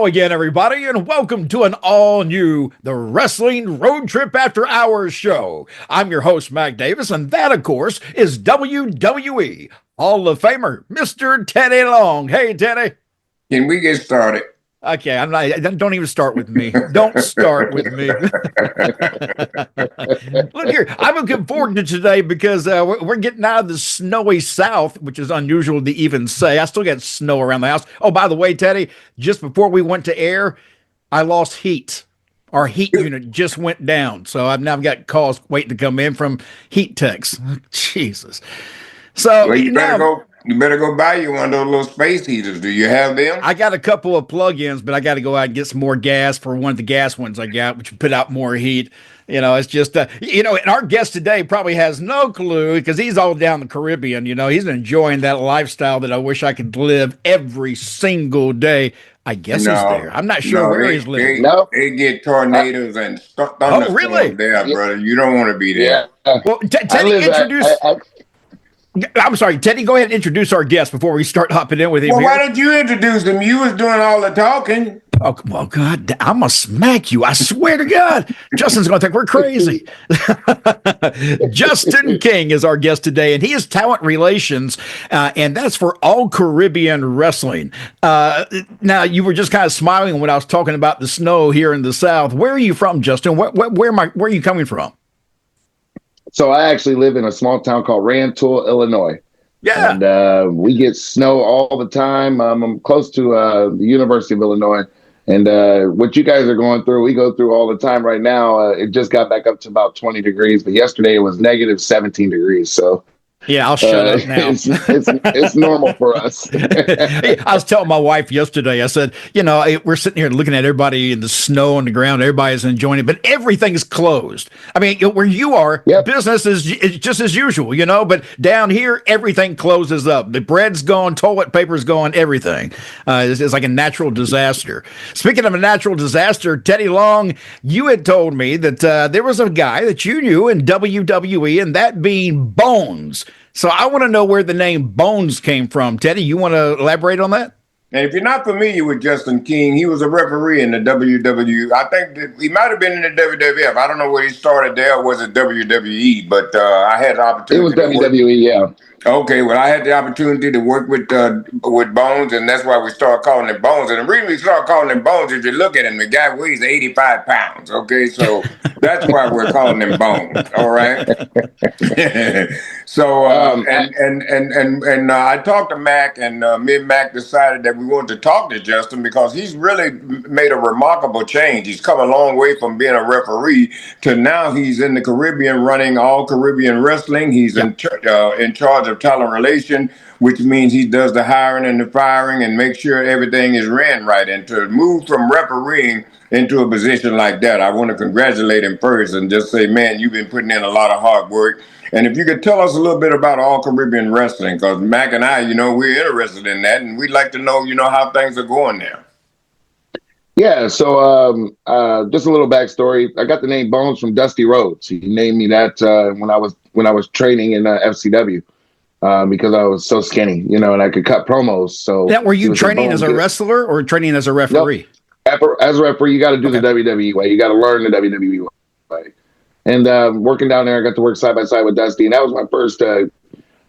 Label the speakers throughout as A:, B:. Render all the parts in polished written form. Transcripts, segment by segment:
A: Hello again, everybody, and welcome to an all-new The Wrestling Road Trip After Hours show. I'm your host, Mac Davis, and that, of course, is WWE Hall of Famer, Mr. Teddy Long. Hey, Teddy.
B: Can we get started?
A: Okay, I'm not. Don't even start with me. Don't start with me. Look here, I'm looking forward to today because we're getting out of the snowy South, which is unusual to even say. I still got snow around the house. Oh, by the way, Teddy, just before we went to air, I lost heat. Our heat unit just went down, so I've now got calls waiting to come in from heat techs. Jesus. So
B: well, you better go buy you one of those little space heaters. Do you have them?
A: I got a couple of plug-ins, but I got to go out and get some more gas for one of the gas ones I got, which put out more heat. You know, it's just, and our guest today probably has no clue because he's all down the Caribbean. You know, he's enjoying that lifestyle that I wish I could live every single day. I guess he's there. I'm not sure where he's living.
B: They get tornadoes and thunderstorms
A: really?
B: there, brother. You don't want to be there.
A: Yeah. Well, Teddy, introduce... I'm sorry, Teddy, go ahead and introduce our guest before we start hopping in with him.
B: Well, why don't you introduce him? You was doing all the talking.
A: Oh, well, God, I'm going to smack you. I swear to God. Justin's going to think we're crazy. Justin King is our guest today, and he is talent relations, and that's for All Caribbean Wrestling. Now, you were just kind of smiling when I was talking about the snow here in the South. Where are you from, Justin? Where are you coming from?
C: So I actually live in a small town called Rantoul, Illinois.
A: Yeah.
C: And we get snow all the time. I'm close to the University of Illinois. And what you guys are going through, we go through all the time right now. It just got back up to about 20 degrees. But yesterday it was negative 17 degrees. So
A: yeah, I'll shut up now.
C: It's normal for us.
A: I was telling my wife yesterday, I said, we're sitting here looking at everybody in the snow on the ground. Everybody's enjoying it, but everything is closed. I mean, where you are, business is just as usual, but down here, everything closes up. The bread's gone, toilet paper's gone, everything. It's like a natural disaster. Speaking of a natural disaster, Teddy Long, you had told me that there was a guy that you knew in WWE, and that being Bones. So I want to know where the name Bones came from. Teddy, you want to elaborate on that?
B: And if you're not familiar with Justin King, he was a referee in the WWE. I think that he might have been in the WWF. I don't know where he started there, or was it WWE? But I had the opportunity.
C: It was WWE, yeah.
B: Okay, well, I had the opportunity to work with Bones, and that's why we started calling him Bones. And the reason we started calling him Bones, if you look at him, the guy weighs 85 pounds. Okay, so that's why we're calling him Bones. All right. So and I talked to Mac, and me and Mac decided that we wanted to talk to Justin because he's really made a remarkable change. He's come a long way from being a referee to now he's in the Caribbean running All Caribbean Wrestling. He's in charge of talent relation, which means he does the hiring and the firing and make sure everything is ran right. And to move from refereeing into a position like that, I want to congratulate him first and just say, man, you've been putting in a lot of hard work. And if you could tell us a little bit about All Caribbean Wrestling, because Mac and I, we're interested in that, and we'd like to know, how things are going there.
C: Yeah, so just a little backstory. I got the name Bones from Dusty Rhodes. He named me that when I was training in FCW. Because I was so skinny, and I could cut promos. So
A: were you training as a wrestler or training as a referee?
C: Nope. As a referee, you got to do the WWE way. You got to learn the WWE way. And working down there, I got to work side by side with Dusty, and that was my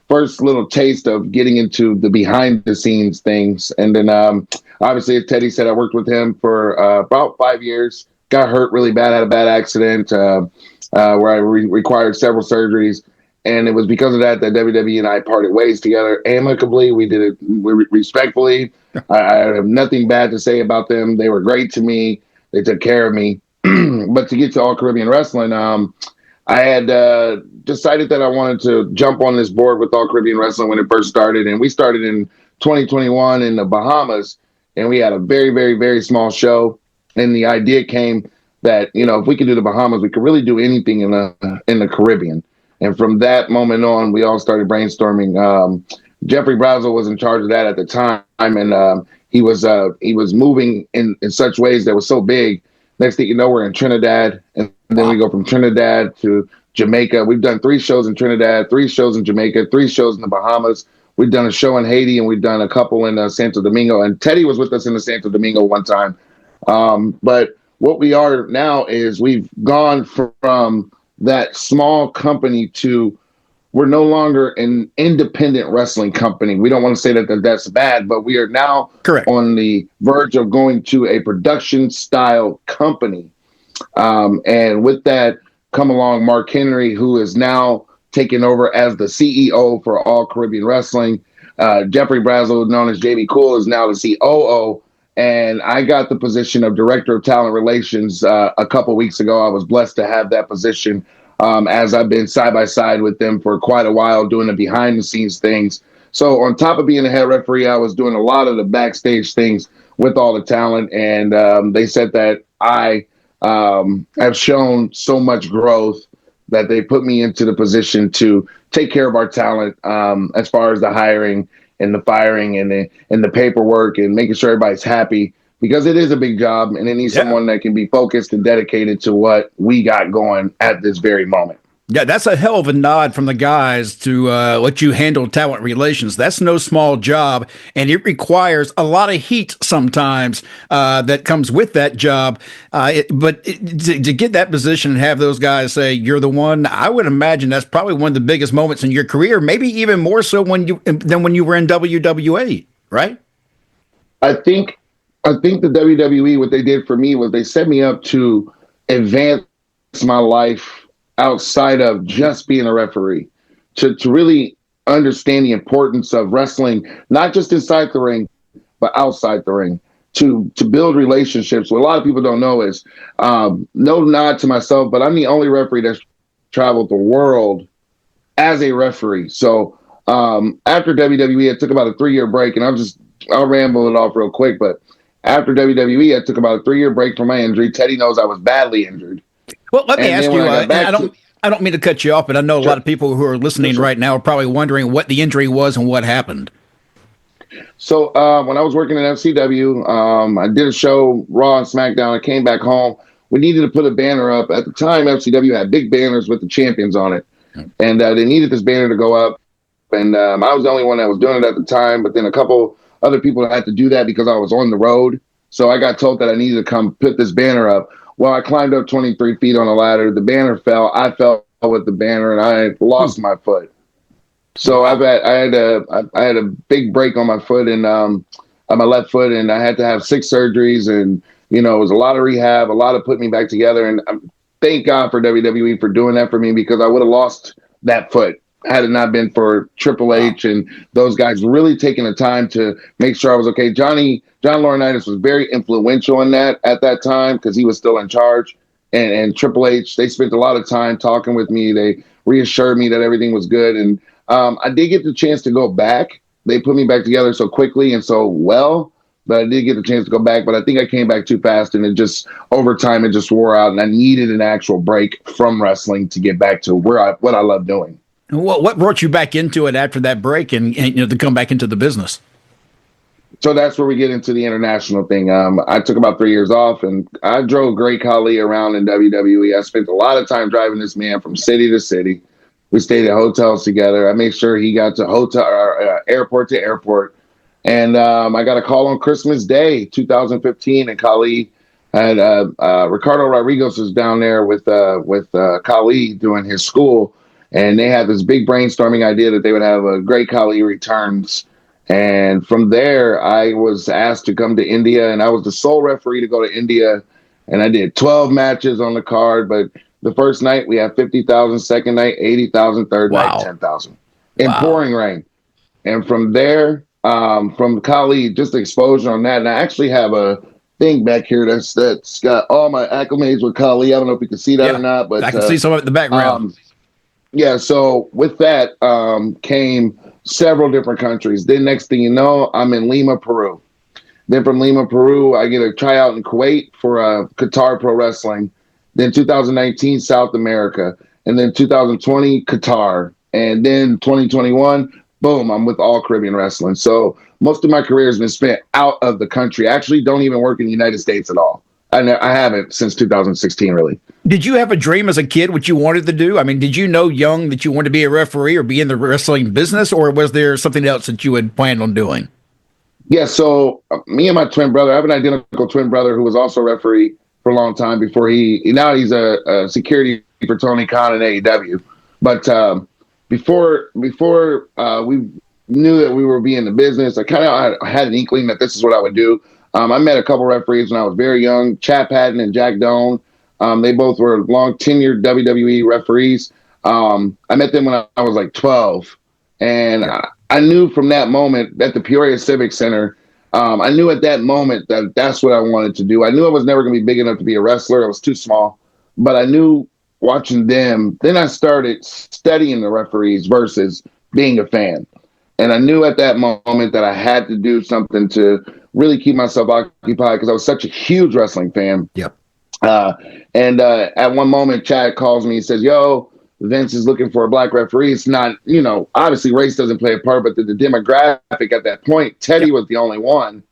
C: first little taste of getting into the behind the scenes things. And then obviously, as Teddy said, I worked with him for about 5 years. Got hurt really bad, had a bad accident where I required several surgeries. And it was because of that WWE and I parted ways together amicably. We did it respectfully. I have nothing bad to say about them. They were great to me. They took care of me. But to get to All Caribbean Wrestling, I had decided that I wanted to jump on this board with All Caribbean Wrestling when it first started. And we started in 2021 in the Bahamas. And we had a very, very, very small show. And the idea came that, if we could do the Bahamas, we could really do anything in the Caribbean. And from that moment on, we all started brainstorming. Jeffrey Brazel was in charge of that at the time, and he was moving in such ways that was so big. Next thing you know, we're in Trinidad, and then we go from Trinidad to Jamaica. We've done 3 shows in Trinidad, 3 shows in Jamaica, 3 shows in the Bahamas. we've done a show in Haiti, and we've done a couple in Santo Domingo. And Teddy was with us in the Santo Domingo one time. But what we are now is we've gone from that small company to we're no longer an independent wrestling company. We don't want to say that that's bad, but we are now
A: Correct.
C: on the verge of going to a production style company. And with that come along Mark Henry, who is now taking over as the CEO for All Caribbean Wrestling. Jeffrey Brazel, known as JB Cool, is now the COO. And I got the position of Director of Talent Relations a couple weeks ago. I was blessed to have that position as I've been side by side with them for quite a while doing the behind the scenes things. So on top of being a head referee, I was doing a lot of the backstage things with all the talent. And they said that I have shown so much growth that they put me into the position to take care of our talent as far as the hiring and the firing and the paperwork and making sure everybody's happy, because it is a big job and it needs someone that can be focused and dedicated to what we got going at this very moment.
A: Yeah, that's a hell of a nod from the guys to let you handle talent relations. That's no small job, and it requires a lot of heat sometimes that comes with that job. But to get that position and have those guys say, you're the one, I would imagine that's probably one of the biggest moments in your career, maybe even more so than when you were in WWE, right?
C: I think the WWE, what they did for me was they set me up to advance my life outside of just being a referee, to really understand the importance of wrestling, not just inside the ring, but outside the ring, to build relationships. What a lot of people don't know is, no nod to myself, but I'm the only referee that's traveled the world as a referee. So after WWE, I took about a 3-year break, and I'll ramble it off real quick, but after WWE, I took about a 3-year break from my injury. Teddy knows I was badly injured.
A: Well, let me ask you, I don't mean to cut you off, but I know a lot of people who are listening right now are probably wondering what the injury was and what happened.
C: So when I was working at FCW, I did a show, Raw and SmackDown. I came back home. We needed to put a banner up. At the time, FCW had big banners with the champions on it. And they needed this banner to go up. And I was the only one that was doing it at the time. But then a couple other people had to do that because I was on the road. So I got told that I needed to come put this banner up. Well, I climbed up 23 feet on a ladder. The banner fell. I fell with the banner, and I lost my foot. So I had a big break on my foot and on my left foot, and I had to have 6 surgeries, and it was a lot of rehab, a lot of putting me back together. And thank God for WWE for doing that for me, because I would have lost that foot had it not been for Triple H and those guys really taking the time to make sure I was okay. John Laurinaitis was very influential in that at that time, because he was still in charge. And Triple H, they spent a lot of time talking with me. They reassured me that everything was good. And I did get the chance to go back. They put me back together so quickly and so well, but I did get the chance to go back. But I think I came back too fast, and it just, over time, it just wore out. And I needed an actual break from wrestling to get back to what I love doing.
A: What brought you back into it after that break and to come back into the business?
C: So that's where we get into the international thing. I took about 3 years off, and I drove Great Khali around in WWE. I spent a lot of time driving this man from city to city. We stayed at hotels together. I made sure he got to airport to airport. And I got a call on Christmas Day, 2015, and Khali had Ricardo Rodriguez was down there with Khali doing his school. And they had this big brainstorming idea that they would have a Great Khali Returns. And from there, I was asked to come to India, and I was the sole referee to go to India. And I did 12 matches on the card. But the first night, we had 50,000. Second night, 80,000. Third night, 10,000. In pouring rain. And from there, from Khali, just the exposure on that. And I actually have a thing back here that's got all my acclimates with Khali. I don't know if you can see that or not. But
A: I can see some of it in the background.
C: Yeah, so with that came several different countries. Then next thing you know, I'm in Lima, Peru. Then from Lima, Peru, I get a tryout in Kuwait for Qatar Pro Wrestling. Then 2019, South America. And then 2020, Qatar. And then 2021, boom, I'm with All Caribbean Wrestling. So most of my career has been spent out of the country. I actually don't even work in the United States at all. I haven't since 2016, really.
A: Did you have a dream as a kid what you wanted to do? I mean, did you know young that you wanted to be a referee or be in the wrestling business, or was there something else that you had planned on doing?
C: Yeah, so me and my twin brother, I have an identical twin brother who was also a referee for a long time before now he's a security for Tony Khan in AEW. But before we knew that we were being in the business, I kind of had an inkling that this is what I would do. I met a couple referees when I was very young, Chad Patton and Jack Doan. They both were long tenured WWE referees. I met them when I was like 12. And I knew from that moment at the Peoria Civic Center, I knew at that moment that that's what I wanted to do. I knew I was never going to be big enough to be a wrestler. I was too small. But I knew watching them, then I started studying the referees versus being a fan. And I knew at that moment that I had to do something to really keep myself occupied because I was such a huge wrestling fan.
A: Yep.
C: At one moment, Chad calls me and says, yo, Vince is looking for a black referee. It's not, obviously race doesn't play a part, but the demographic at that point, Teddy was the only one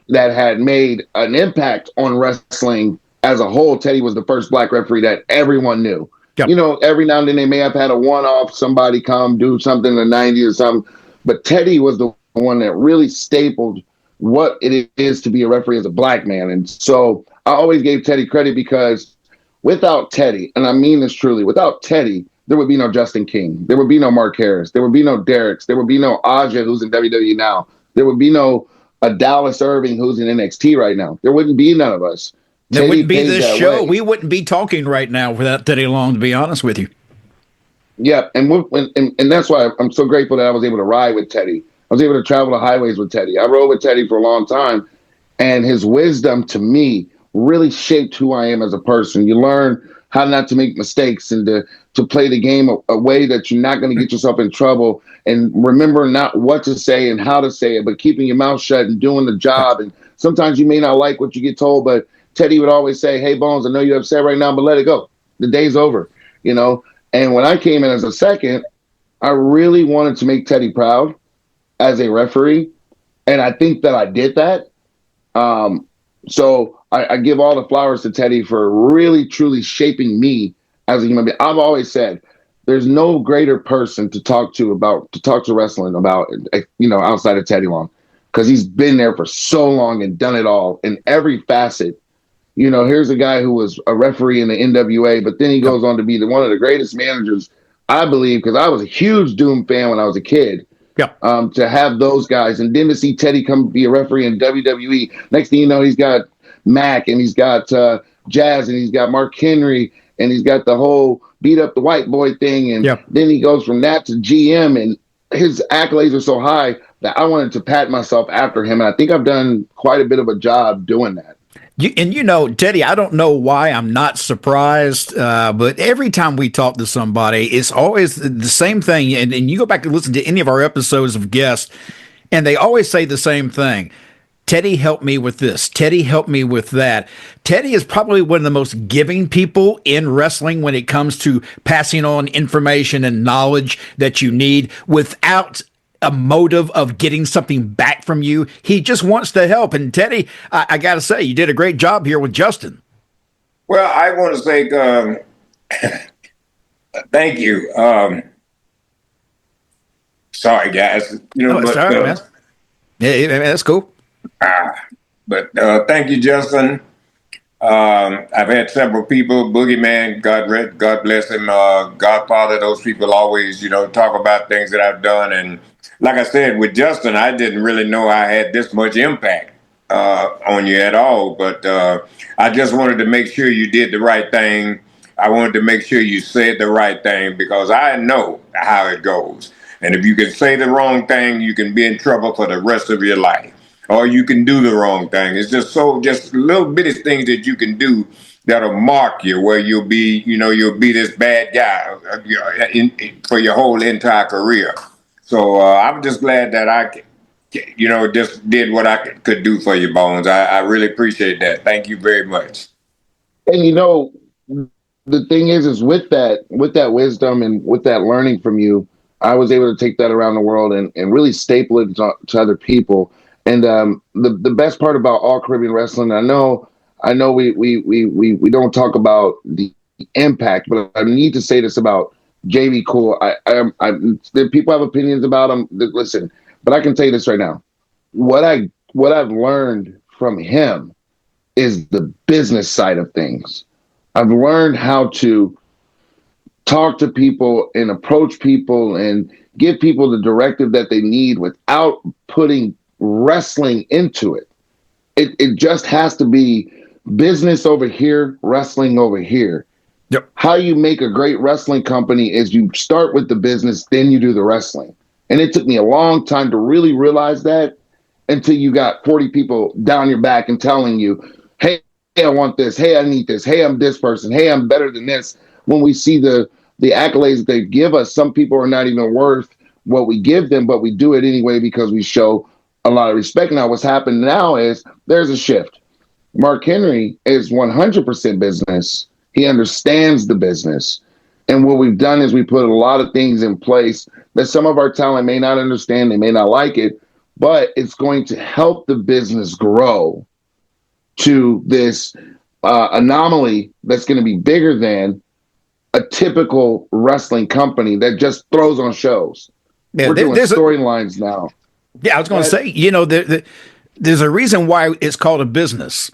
C: that had made an impact on wrestling as a whole. Teddy was the first black referee that everyone knew. Yep. Every now and then they may have had a one-off, somebody come do something in the 90s or something, but Teddy was the one that really stapled what it is to be a referee as a black man. And so I always gave Teddy credit because without Teddy, and I mean this truly, without Teddy, there would be no Justin King. There would be no Mark Harris. There would be no Derricks. There would be no Aja, who's in WWE now. There would be no Dallas Irving, who's in NXT right now. There wouldn't be none of us.
A: There wouldn't be this show. We wouldn't be talking right now without Teddy Long, to be honest with you.
C: Yeah, and that's why I'm so grateful that I was able to ride with Teddy. I was able to travel the highways with Teddy. I rode with Teddy for a long time, and his wisdom to me really shaped who I am as a person. You learn how not to make mistakes and to play the game a way that you're not going to get yourself in trouble, and remember not what to say and how to say it, but keeping your mouth shut and doing the job. And sometimes you may not like what you get told, but Teddy would always say, hey, Bones, I know you're upset right now, but let it go. The day's over, And when I came in as a second, I really wanted to make Teddy proud as a referee. And I think that I did that. So I give all the flowers to Teddy for really, truly shaping me as a human being. I've always said there's no greater person to talk to wrestling about, outside of Teddy Long, because he's been there for so long and done it all in every facet. Here's a guy who was a referee in the NWA, but then he goes on to be one of the greatest managers, I believe, because I was a huge Doom fan when I was a kid. Yeah. To have those guys, and then to see Teddy come be a referee in WWE. Next thing you know, he's got Mac, and he's got Jazz, and he's got Mark Henry, and he's got the whole beat up the white boy thing. And then he goes from that to GM, and his accolades are so high that I wanted to pat myself after him. And I think I've done quite a bit of a job doing that.
A: Teddy, I don't know why I'm not surprised, but every time we talk to somebody, it's always the same thing. And you go back and listen to any of our episodes of guests, and they always say the same thing. Teddy helped me with this. Teddy helped me with that. Teddy is probably one of the most giving people in wrestling when it comes to passing on information and knowledge that you need without a motive of getting something back from you. He just wants to help. And Teddy, I got to say, you did a great job here with Justin.
B: Well, I want to say thank you. Sorry, guys.
A: Sorry, man. Yeah, that's cool.
B: But thank you, Justin. I've had several people, Boogeyman, God bless him, Godfather, those people always, talk about things that I've done. And like I said, with Justin, I didn't really know I had this much impact on you at all. But I just wanted to make sure you did the right thing. I wanted to make sure you said the right thing because I know how it goes. And if you can say the wrong thing, you can be in trouble for the rest of your life. Or you can do the wrong thing. It's just little bitty things that you can do that'll mark you, where you'll be this bad guy for your whole entire career. So I'm just glad that I, just did what I could do for you, Bones. I really appreciate that. Thank you very much.
C: And the thing is with that wisdom and with that learning from you, I was able to take that around the world and really staple it to other people. And the best part about All Caribbean Wrestling, I know I know we don't talk about the impact, but I need to say this about JB Cool. People have opinions about him. Listen, but I can tell you this right now. What I've learned from him is the business side of things. I've learned how to talk to people and approach people and give people the directive that they need without putting wrestling into it. It just has to be business over here, wrestling over here.
A: Yep.
C: How you make a great wrestling company is you start with the business, then you do the wrestling. And it took me a long time to really realize that until you got 40 people down your back and telling you, hey, I want this. Hey, I need this. Hey, I'm this person. Hey, I'm better than this. When we see the accolades that they give us, some people are not even worth what we give them, but we do it anyway because we show a lot of respect. Now, what's happened now is there's a shift. Mark Henry is 100% business. He understands the business. And what we've done is we put a lot of things in place that some of our talent may not understand. They may not like it, but it's going to help the business grow to this anomaly that's going to be bigger than a typical wrestling company that just throws on shows.
A: Yeah,
C: we're doing storylines now.
A: Yeah, I was going to say, there's a reason why it's called a business.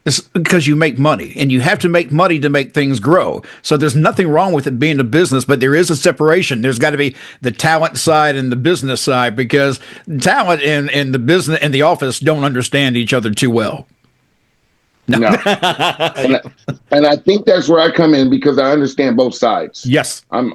A: It's because you make money, and you have to make money to make things grow. So there's nothing wrong with it being a business, but there is a separation. There's got to be the talent side and the business side, because talent and the business and the office don't understand each other too well. No.
C: and I think that's where I come in, because I understand both sides.
A: Yes.
C: I'm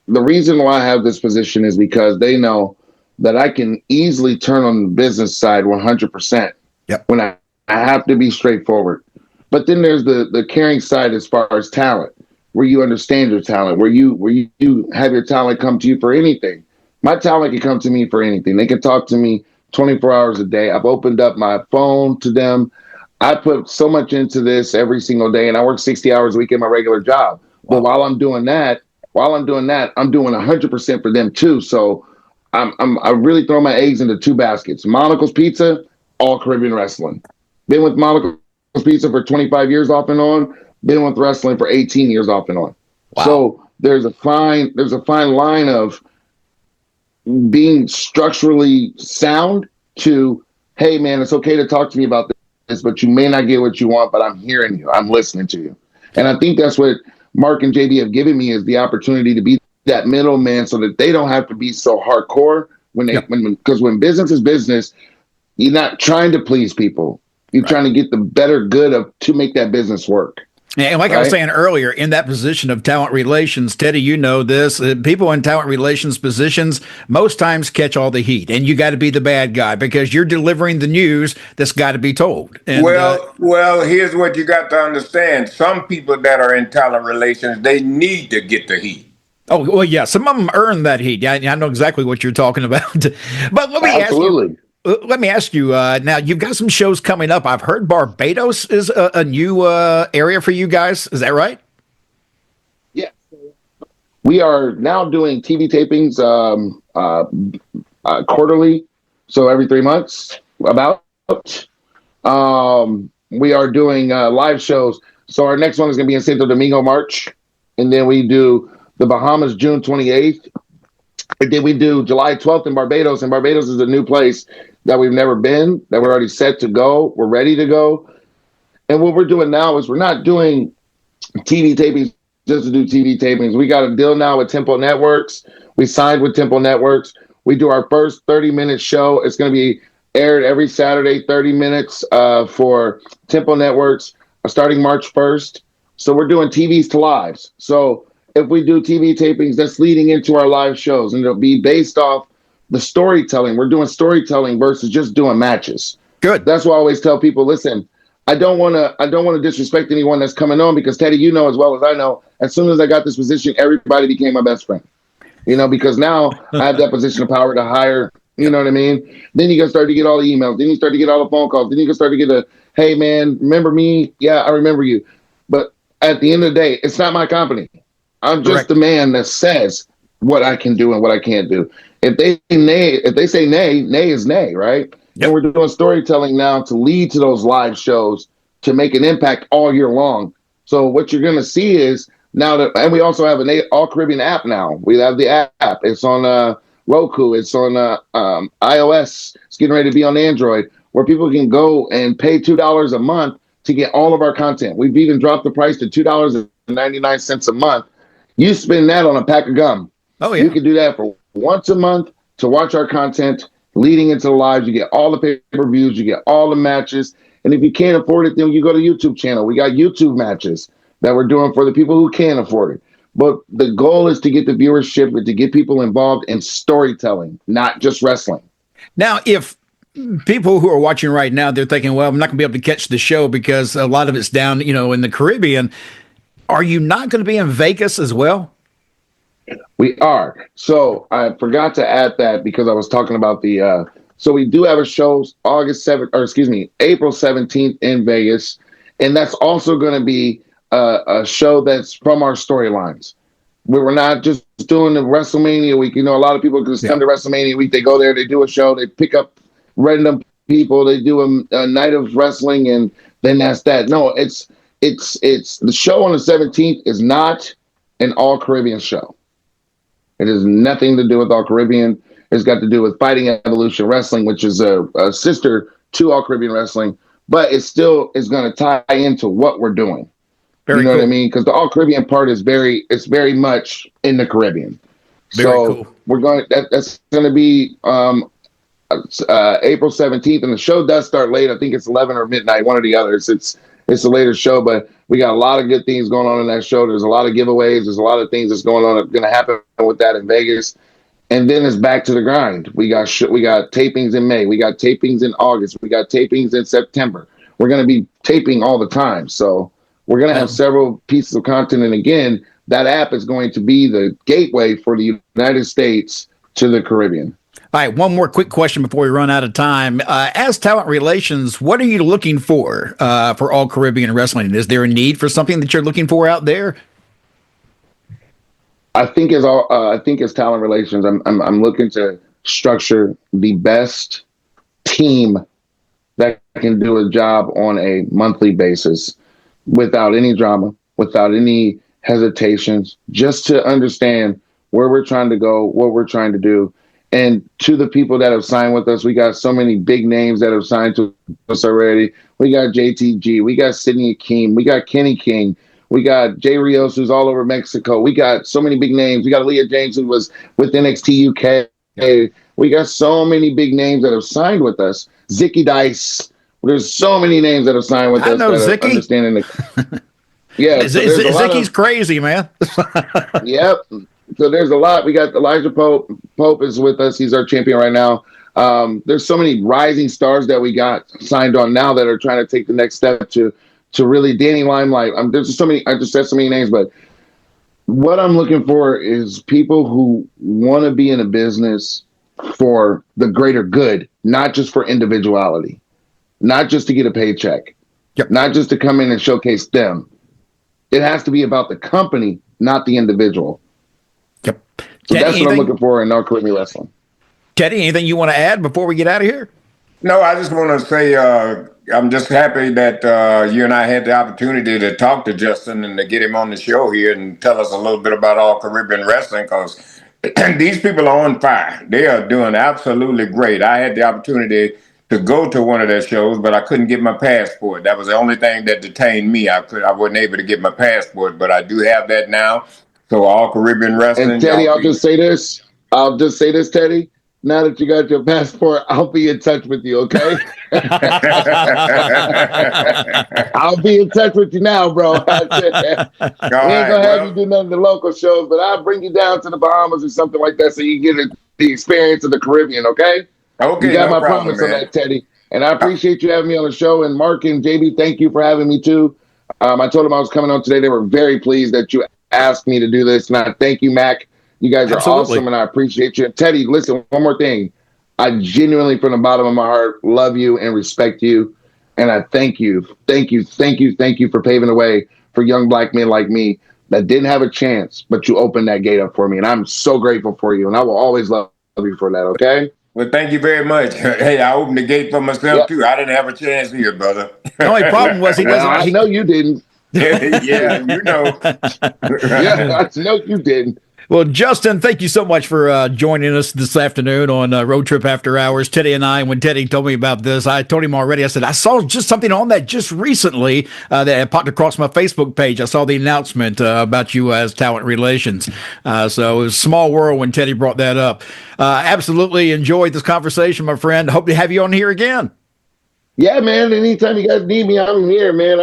C: the reason why I have this position is because they know that I can easily turn on the business side 100%.
A: Yep.
C: When I have to be straightforward. But then there's the caring side as far as talent, where you understand your talent, where you have your talent come to you for anything. My talent can come to me for anything. They can talk to me 24 hours a day. I've opened up my phone to them. I put so much into this every single day, and I work 60 hours a week in my regular job. Wow. But while I'm doing that, I'm doing 100% for them too. So I really throw my eggs into two baskets. Monica's Pizza, all Caribbean wrestling. Been with Monica's Pizza for 25 years off and on. Been with wrestling for 18 years off and on.
A: Wow.
C: So there's a fine line of being structurally sound to, hey man, it's okay to talk to me about this, but you may not get what you want, but I'm hearing you. I'm listening to you. And I think that's what Mark and JB have given me, is the opportunity to be that middleman so that they don't have to be so hardcore because when business is business, you're not trying to please people. You're trying to get the better good to make that business work.
A: And like I was saying earlier, in that position of talent relations, Teddy, you know this, people in talent relations positions most times catch all the heat, and you got to be the bad guy because you're delivering the news that's got to be told. And,
B: well, here's what you got to understand. Some people that are in talent relations, they need to get the heat.
A: Oh, well, yeah, some of them earn that heat. I know exactly what you're talking about. But let me ask you, now you've got some shows coming up. I've heard Barbados is a new area for you guys. Is that right?
C: Yeah. We are now doing TV tapings quarterly, so every 3 months, about. We are doing live shows. So our next one is going to be in Santo Domingo, March. And then we do the Bahamas, June 28th. And then we do July 12th in Barbados. And Barbados is a new place that we've never been, that we're already set to go. We're ready to go. And what we're doing now is we're not doing TV tapings just to do TV tapings. We got a deal now with Tempo Networks. We signed with Tempo Networks. We do our first 30-minute show. It's going to be aired every Saturday, 30 minutes for Tempo Networks, starting March 1st. So we're doing TVs to lives. So if we do TV tapings, that's leading into our live shows, and it'll be based off the storytelling. We're doing storytelling versus just doing matches.
A: Good.
C: That's why I always tell people, listen, I don't want to disrespect anyone that's coming on, because Teddy, you know as well as I know, as soon as I got this position, everybody became my best friend. Because now I have that position of power to hire. You know what I mean? Then you can start to get all the emails. Then you start to get all the phone calls. Then you can start to get hey man, remember me? Yeah, I remember you. But at the end of the day, it's not my company. I'm just the man that says what I can do and what I can't do. If they say nay, nay is nay, right? Yep. And we're doing storytelling now to lead to those live shows to make an impact all year long. So what you're going to see is now that, and we also have an All Caribbean app now. We have the app. It's on Roku. It's on iOS. It's getting ready to be on Android, where people can go and pay $2 a month to get all of our content. We've even dropped the price to $2.99 a month. You spend that on a pack of gum.
A: Oh, yeah.
C: You can do that for once a month to watch our content leading into the lives. You get all the pay-per-views. You get all the matches. And if you can't afford it, then you go to YouTube channel. We got YouTube matches that we're doing for the people who can afford it. But the goal is to get the viewership and to get people involved in storytelling, not just wrestling.
A: Now, if people who are watching right now, they're thinking, well, I'm not going to be able to catch the show because a lot of it's down, in the Caribbean. Are you not going to be in Vegas as well?
C: We are. So I forgot to add that because I was talking about the so we do have a show April 17th in Vegas. And that's also going to be a show that's from our storylines. We're not just doing the WrestleMania week. A lot of people just come to WrestleMania week. They go there, they do a show, they pick up random people, they do a night of wrestling, and then that's that. No, it's the show on the 17th is not an All Caribbean show. It has nothing to do with All Caribbean. It's got to do with Fighting Evolution Wrestling, which is a sister to All Caribbean Wrestling, but it still is going to tie into what we're doing.
A: Very
C: you know
A: cool.
C: what I mean? Because the All Caribbean part is very much in the Caribbean.
A: Very
C: so
A: cool.
C: We're going. That's going to be April 17th, and the show does start late. I think it's 11 or midnight, one or the other. It's a later show, but we got a lot of good things going on in that show. There's a lot of giveaways. There's a lot of things that's going to happen with that in Vegas. And then it's back to the grind. We got tapings in May. We got tapings in August. We got tapings in September. We're going to be taping all the time. So we're going to have several pieces of content. And again, that app is going to be the gateway for the United States to the Caribbean.
A: All right, one more quick question before we run out of time. As talent relations, what are you looking for All Caribbean Wrestling? Is there a need for something that you're looking for out there?
C: I think as talent relations, I'm looking to structure the best team that can do a job on a monthly basis without any drama, without any hesitations, just to understand where we're trying to go, what we're trying to do. And to the people that have signed with us, we got so many big names that have signed to us already. We got JTG, we got Sidney Akeem, we got Kenny King, we got Jay Rios, who's all over Mexico. We got so many big names. We got Leah James, who was with NXT UK. We got so many big names that have signed with us. Zicky Dice. There's so many names that have signed with us. I know
A: Zicky.
C: Yeah,
A: Zicky's crazy, man.
C: Yep. So there's a lot. We got Elijah Pope. Pope is with us. He's our champion right now. There's so many rising stars that we got signed on now that are trying to take the next step to really Danny Limelight. There's just so many. I just said so many names, but what I'm looking for is people who want to be in a business for the greater good, not just for individuality, not just to get a paycheck, not just to come in and showcase them. It has to be about the company, not the individual.
A: Yep.
C: So
A: Teddy,
C: that's what I'm looking for in All Caribbean Wrestling.
A: Teddy, anything you want to add before we get out of here?
B: No, I just want to say I'm just happy that you and I had the opportunity to talk to Justin and to get him on the show here and tell us a little bit about All Caribbean Wrestling, because these people are on fire. They are doing absolutely great. I had the opportunity to go to one of their shows, but I couldn't get my passport. That was the only thing that detained me. I wasn't able to get my passport, but I do have that now. So All Caribbean Wrestling.
C: And Teddy, I'll just say this, Teddy. Now that you got your passport, I'll be in touch with you, okay? I'll be in touch with you now, bro. We ain't gonna have you do none of the local shows, but I'll bring you down to the Bahamas or something like that so you get the experience of the Caribbean, okay?
B: Okay,
C: you got
B: no
C: my
B: problem,
C: promise on that, Teddy. And I appreciate you having me on the show. And Mark and JB, thank you for having me too. I told them I was coming on today. They were very pleased that you asked me to do this. And I thank you, Mac. You guys are awesome, and I appreciate you. And Teddy, listen, one more thing. I genuinely, from the bottom of my heart, love you and respect you. And I thank you for paving the way for young black men like me that didn't have a chance, but you opened that gate up for me. And I'm so grateful for you. And I will always love you for that, okay?
B: Well, thank you very much. Hey, I opened the gate for myself too. I didn't have a chance here, brother.
A: The only problem was he wasn't.
C: I know you didn't.
B: Yeah, you know.
C: Yeah, I know you didn't.
A: Well, Justin, thank you so much for joining us this afternoon on Road Trip After Hours. Teddy and I, when Teddy told me about this, I told him already. I said, I saw just something on that just recently that popped across my Facebook page. I saw the announcement about you as talent relations. So it was a small world when Teddy brought that up. Absolutely enjoyed this conversation, my friend. Hope to have you on here again.
C: Yeah, man. Anytime you guys need me, I'm here, man.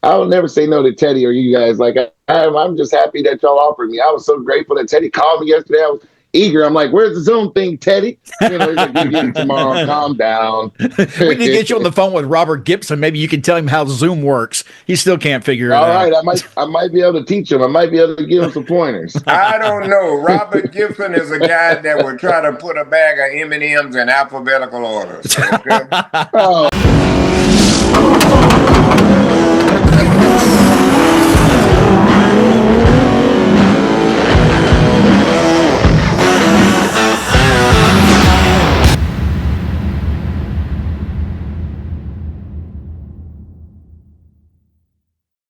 C: I will never say no to Teddy or you guys. Like I'm just happy that y'all offered me. I was so grateful that Teddy called me yesterday. I was eager. I'm like, "Where's the Zoom thing, Teddy?" You know, he's like, "We'll get it tomorrow. Calm down."
A: We need to get you on the phone with Robert Gibson. Maybe you can tell him how Zoom works. He still can't figure it out.
C: All right, I might be able to teach him. I might be able to give him some pointers.
B: I don't know. Robert Gibson is a guy that would try to put a bag of M&Ms in alphabetical order. Okay?
C: Oh.